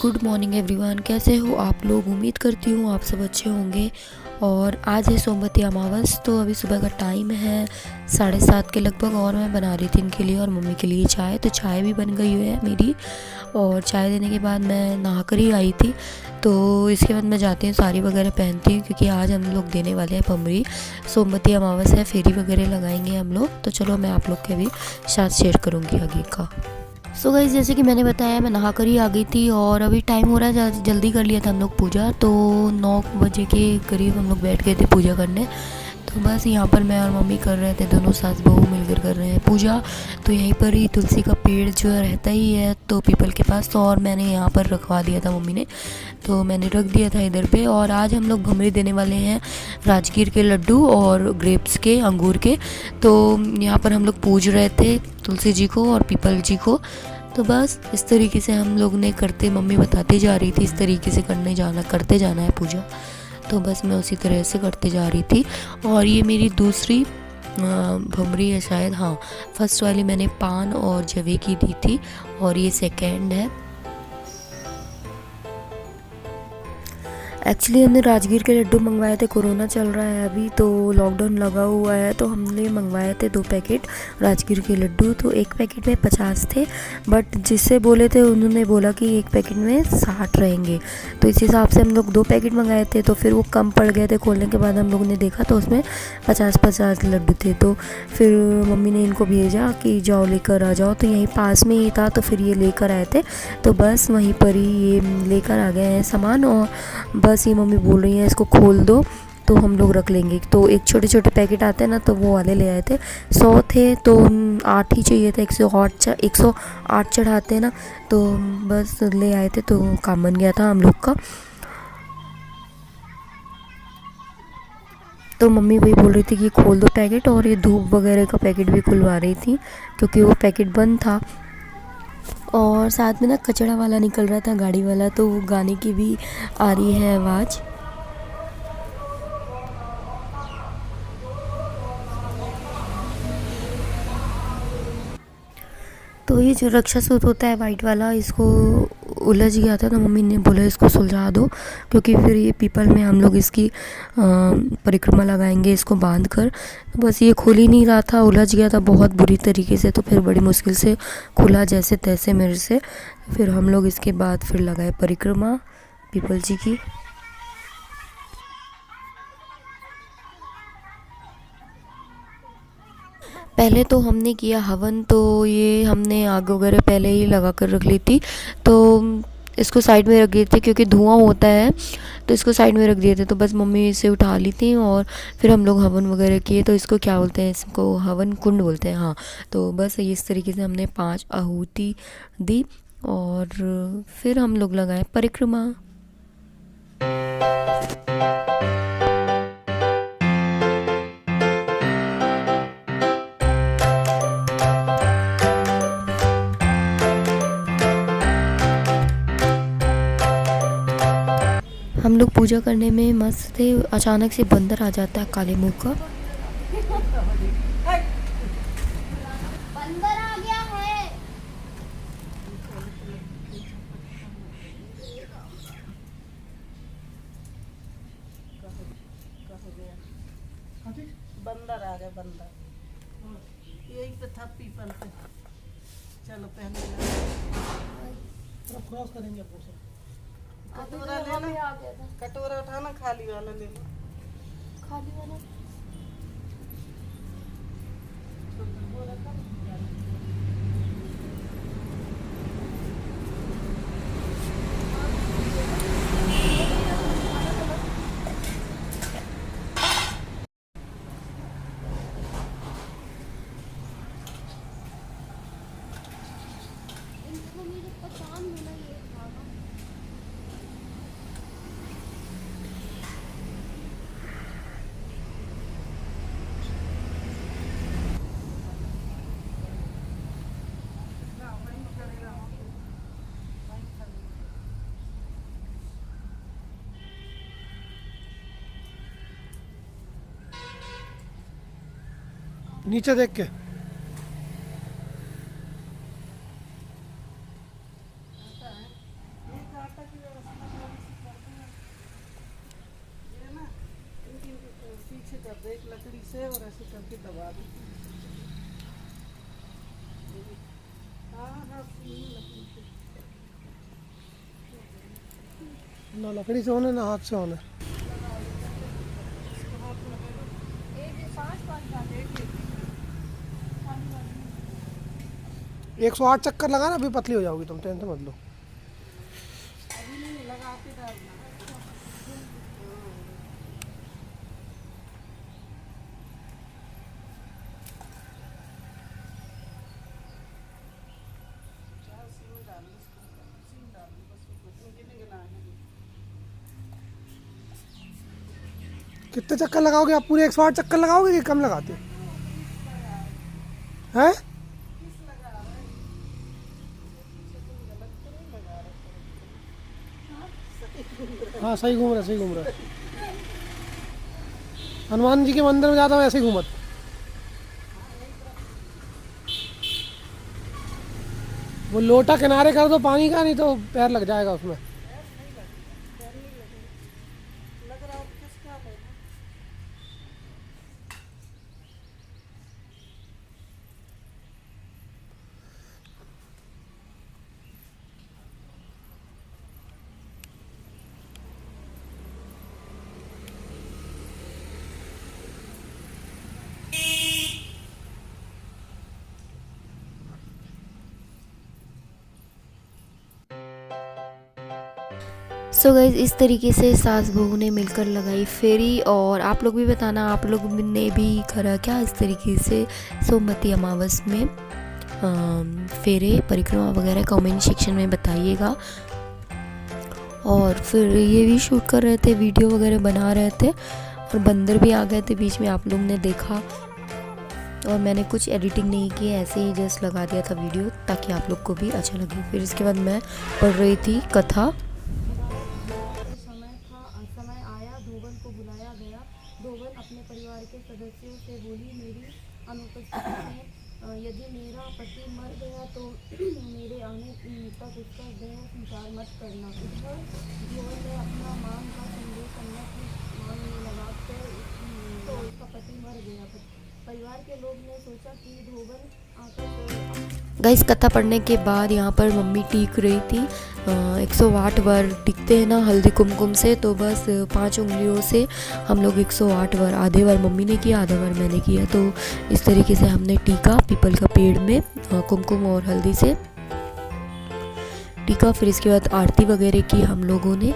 Good morning everyone, कैसे हो आप लोग। उम्मीद करती हूँ आप सब अच्छे होंगे। और आज है सोमवती अमावस, तो अभी सुबह का टाइम है 7:30 के लगभग। और मैं बना रही थी इनके लिए और मम्मी के लिए चाय। तो चाय भी बन गई है मेरी। और चाय देने के बाद मैं नहा कर ही आई थी। तो इसके बाद मैं जाती हूँ, साड़ी वगैरह पहनती हूँ, क्योंकि आज हम लोग देने वाले हैं भमरी। सोमवती अमावस है, फेरी वगैरह लगाएंगे हम लोग। तो चलो मैं आप लोग के भी साथ शेयर करूँगी आगे का। सो गाइस, जैसे कि मैंने बताया, मैं नहा कर ही आ गई थी और अभी टाइम हो रहा है, जल्दी कर लिया था हम लोग पूजा। तो 9 बजे के करीब हम लोग बैठ गए थे पूजा करने। तो बस यहाँ पर मैं और मम्मी कर रहे थे, दोनों सास बहू मिलकर कर रहे हैं पूजा। तो यहीं पर ही तुलसी का पेड़ जो रहता ही है, तो पीपल के पास। तो और मैंने यहाँ पर रखवा दिया था मम्मी ने, तो मैंने रख दिया था इधर पे। और आज हम लोग भमरी देने वाले हैं, राजगीर के लड्डू और ग्रेप्स के, अंगूर के। तो यहाँ पर हम लोग पूज रहे थे तुलसी जी को और पीपल जी को। तो बस इस तरीके से हम लोग ने करते, मम्मी बताती जा रही थी इस तरीके से करते जाना है पूजा। तो बस मैं उसी तरह से करते जा रही थी। और ये मेरी दूसरी भमरी है शायद, हाँ। फर्स्ट वाली मैंने पान और जवे की दी थी और ये सेकेंड है। एक्चुअली हमने राजगीर के लड्डू मंगवाए थे, कोरोना चल रहा है अभी, तो लॉकडाउन लगा हुआ है। तो हमने मंगवाए थे 2 पैकेट राजगीर के लड्डू। तो एक पैकेट में 50 थे, बट जिससे बोले थे उन्होंने बोला कि एक पैकेट में 60 रहेंगे। तो इस हिसाब से हम लोग 2 पैकेट मंगाए थे। तो फिर वो कम पड़ गए थे, खोलने के बाद हम लोगों ने देखा तो उसमें 50-50 लड्डू थे। तो फिर मम्मी ने इनको भेजा कि जाओ लेकर आ जाओ। तो यहीं पास में ही था, तो फिर ये लेकर आए थे। तो बस वहीं पर ही ये लेकर आ गए हैं सामान। और बस ये मम्मी बोल रही है इसको खोल दो तो हम लोग रख लेंगे। तो एक छोटे छोटे पैकेट आते हैं ना, तो वो वाले ले आए थे। 100 थे तो 8 ही चाहिए थे, 108 चढ़ाते हैं ना। तो बस ले आए थे, तो काम बन गया था हम लोग का। तो मम्मी वही बोल रही थी कि खोल दो पैकेट, और ये धूप वगैरह का पैकेट भी खुलवा रही थी क्योंकि वो पैकेट बंद था। और साथ में ना कचड़ा वाला निकल रहा था, गाड़ी वाला, तो वो गाने की भी आ रही है आवाज़। तो ये जो रक्षा सूत होता है वाइट वाला, इसको उलझ गया था, तो मम्मी ने बोला इसको सुलझा दो, क्योंकि फिर ये पीपल में हम लोग इसकी परिक्रमा लगाएंगे इसको बांध कर। तो बस ये खुल ही नहीं रहा था, उलझ गया था बहुत बुरी तरीके से। तो फिर बड़ी मुश्किल से खुला जैसे तैसे मेरे से। फिर हम लोग इसके बाद फिर लगाए परिक्रमा पीपल जी की। पहले तो हमने किया हवन, तो ये हमने आग वगैरह पहले ही लगा कर रख ली थी। तो इसको साइड में रख दिए थे क्योंकि धुआं होता है, तो इसको साइड में रख दिए थे। तो बस मम्मी इसे उठा ली थी और फिर हम लोग हवन वगैरह किए। तो इसको क्या बोलते हैं, इसको हवन कुंड बोलते हैं, हाँ। तो बस इस तरीके से हमने 5 आहुति दी और फिर हम लोग लगाए परिक्रमा। हम लोग पूजा करने में मस्त थे, अचानक से बंदर आ जाता है काले मुंह का। बंदर आ गया है। बंदर आ गए, बंदर यही पे था पीपल पे। चलो पहले क्रॉस करेंगे। कटोरा लेना, कटोरा उठाना, खाली वाला ले लो। खाली वाला इनको मुझे पहचान होना ये खाना। नीचे देख के आता है, एक आता कर दे एक लकड़ी से और ऐसे करके दबा दे। हाँ हाँ लकड़ी से। ना लकड़ी से होने ना हाथ से होने। एक 5 डाले। 108 चक्कर लगा ना, अभी पतली हो जाओगी तुम, टेंशन मत लो। अभी नहीं लगा के डालना। कितने चक्कर लगाओगे आप? पूरे 108 चक्कर लगाओगे कि कम लगाते हो? हैं? हाँ सही घूम रहा है, सही घूम रहा है। हनुमान जी के मंदिर में जाता हूँ ऐसे ही घूमत। वो लोटा किनारे कर दो पानी का, नहीं तो पैर लग जाएगा उसमें। लग रहा है किसका है? सो गाइज इस तरीके से सास बहू ने मिलकर लगाई फेरी। और आप लोग भी बताना आप लोग ने भी करा क्या इस तरीके से सोमवती अमावस में फेरे परिक्रमा वगैरह, कमेंट सेक्शन में बताइएगा। और फिर ये भी शूट कर रहे थे, वीडियो वगैरह बना रहे थे और बंदर भी आ गए थे बीच में, आप लोग ने देखा। और मैंने कुछ एडिटिंग नहीं की, ऐसे ही जस्ट लगा दिया था वीडियो ताकि आप लोग को भी अच्छा लगे। फिर इसके बाद मैं पढ़ रही थी कथा। समय आया, धोबन को बुलाया गया। धोबन अपने परिवार के सदस्यों से बोली, मेरी अनुपस्थिति में यदि मेरा पति मर गया तो मेरे आने तक उसका देह संचार मत करना। इधर धोबन ने अपना मांग का संदेश कन्या की मांग में लगाकर तो उसका पति मर गया। परिवार के लोग ने सोचा कि धोबन आकर गाइस कथा पढ़ने के बाद यहाँ पर मम्मी टीक रही थी। 108 बार टिकते हैं ना हल्दी कुमकुम से, तो बस 5 उंगलियों से हम लोग 108 बार, आधे बार मम्मी ने किया आधा बार मैंने किया। तो इस तरीके से हमने टीका पीपल का पेड़ में कुमकुम और हल्दी से टीका। फिर इसके बाद आरती वगैरह की हम लोगों ने।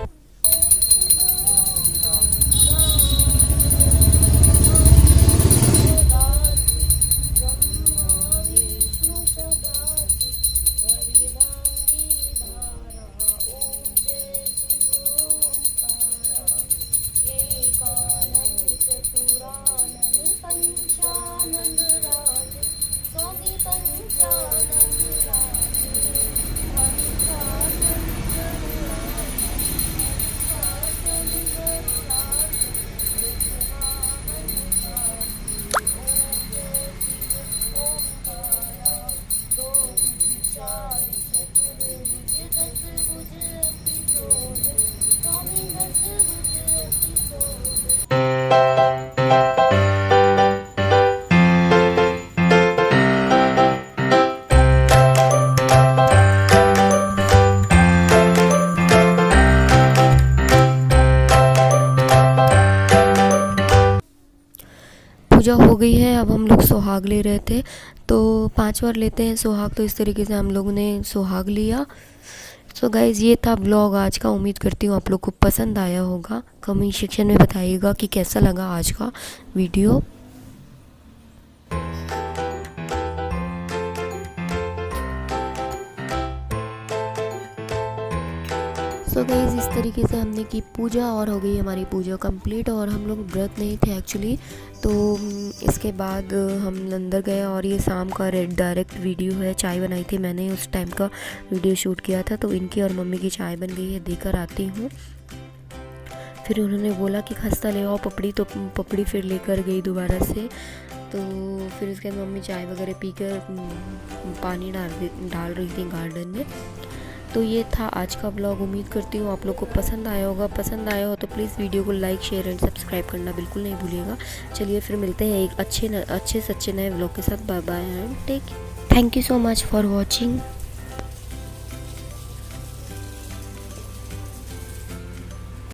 पूजा हो गई है, अब हम लोग सुहाग ले रहे थे। तो 5 बार लेते हैं सुहाग, तो इस तरीके से हम लोगों ने सुहाग लिया। सो गाइज़ ये था ब्लॉग आज का। उम्मीद करती हूँ आप लोग को पसंद आया होगा। कमेंट सेक्शन में बताइएगा कि कैसा लगा आज का वीडियो। सो गाइज़ इस तरीके से हमने की पूजा और हो गई हमारी पूजा कंप्लीट। और हम लोग व्रत नहीं थे एक्चुअली, तो इसके बाद हम अंदर गए। और ये शाम का डायरेक्ट वीडियो है, चाय बनाई थी मैंने, उस टाइम का वीडियो शूट किया था। तो इनकी और मम्मी की चाय बन गई है, देकर आती हूँ। फिर उन्होंने बोला कि खस्ता ले आओ पपड़ी, तो पपड़ी फिर लेकर गई दोबारा से। तो फिर उसके बाद मम्मी चाय वगैरह पीकर पानी डाल रही थी गार्डन में। तो ये था आज का ब्लॉग। उम्मीद करती हूँ आप लोग को पसंद आया होगा। पसंद आया हो तो प्लीज़ वीडियो को लाइक शेयर एंड सब्सक्राइब करना बिल्कुल नहीं भूलिएगा। चलिए फिर मिलते हैं एक अच्छे से अच्छे नए ब्लॉग के साथ। Bye bye and take. Thank you so much for watching.